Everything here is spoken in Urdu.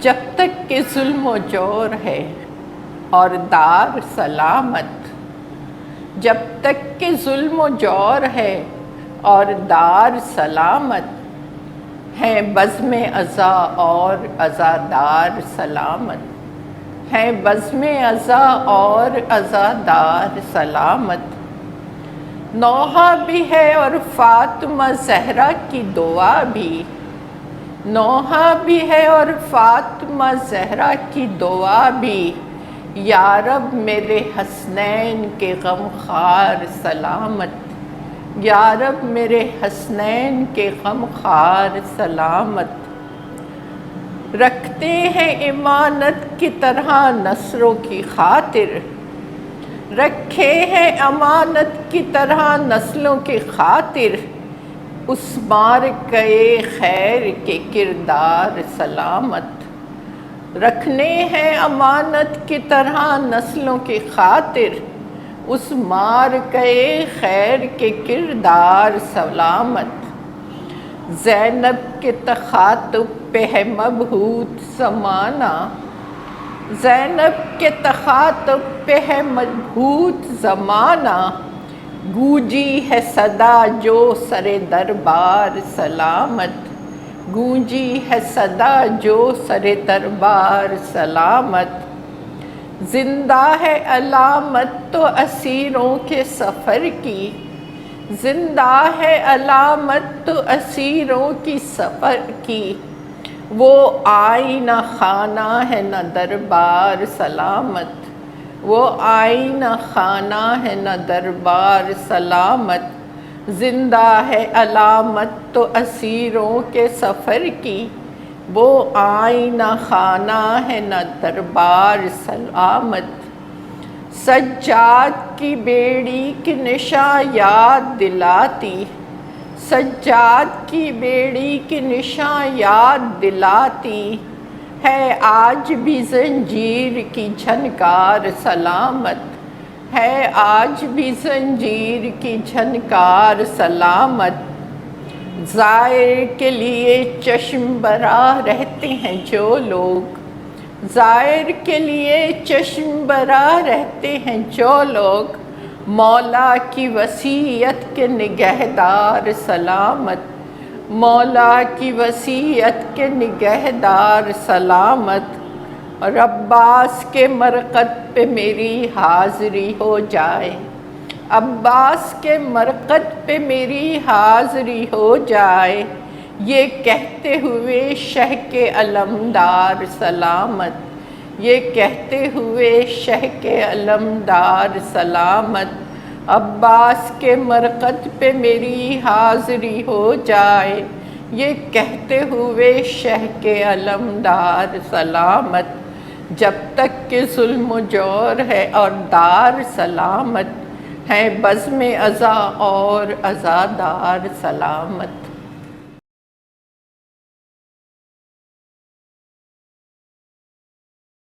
جب تک کہ ظلم و جور ہے اور دار سلامت، جب تک کہ ظلم و جور ہے اور دار سلامت، ہیں بزم عزا اور عزادار سلامت، ہیں بزم عزا اور عزادار سلامت۔ نوحہ بھی ہے اور فاطمہ زہرا کی دعا بھی، نوحہ بھی ہے اور فاطمہ زہرا کی دعا بھی، یا رب میرے حسنین کے غم خوار سلامت، یا رب میرے حسنین کے غم خوار سلامت۔ رکھتے ہیں امانت کی طرح نسلوں کی خاطر، رکھے ہیں امانت کی طرح نسلوں کی خاطر، اس معرکہ خیر کے کردار سلامت۔ رکھنے ہیں امانت کی طرح نسلوں کی خاطر، اس معرکہ خیر کے کردار سلامت۔ زینب کے تخاطب پہ ہے مبہوت زمانہ، زینب کے تخاطب پہ ہے مبہوت زمانہ، گونجی ہے صدا جو سر دربار سلامت، گونجی ہے صدا جو سر دربار سلامت۔ زندہ ہے علامت تو اسیروں کے سفر کی، زندہ ہے علامت تو اسیروں کی سفر کی، وہ آئینہ خانہ ہے نہ دربار سلامت، وہ آئینہ خانہ ہے نہ دربار سلامت۔ زندہ ہے علامت تو اسیروں کے سفر کی، وہ آئینہ خانہ ہے نہ دربار سلامت۔ سجاد کی بیڑی کی نشاں یاد دلاتی، سجاد کی بیڑی کی نشاں یاد دلاتی، ہے آج بھی زنجیر کی جھنکار سلامت، ہے آج بھی زنجیر کی جھنکار سلامت۔ زائر کے لیے چشم براہ رہتے ہیں جو لوگ، زائر کے لیے چشم براہ رہتے ہیں جو لوگ، مولا کی وصیت کے نگہدار سلامت، مولا کی وصیت کے نگہدار سلامت۔ اور عباس کے مرقد پہ میری حاضری ہو جائے، عباس کے مرقد پہ میری حاضری ہو جائے، یہ کہتے ہوئے شہ کے علمدار سلامت، یہ کہتے ہوئے شہ کے علمدار سلامت۔ عباس کے مرقد پہ میری حاضری ہو جائے، یہ کہتے ہوئے شہ کے علمدار سلامت۔ جب تک کہ ظلم و جور ہے اور دار سلامت، ہیں بزم عزا اور عزادار سلامت۔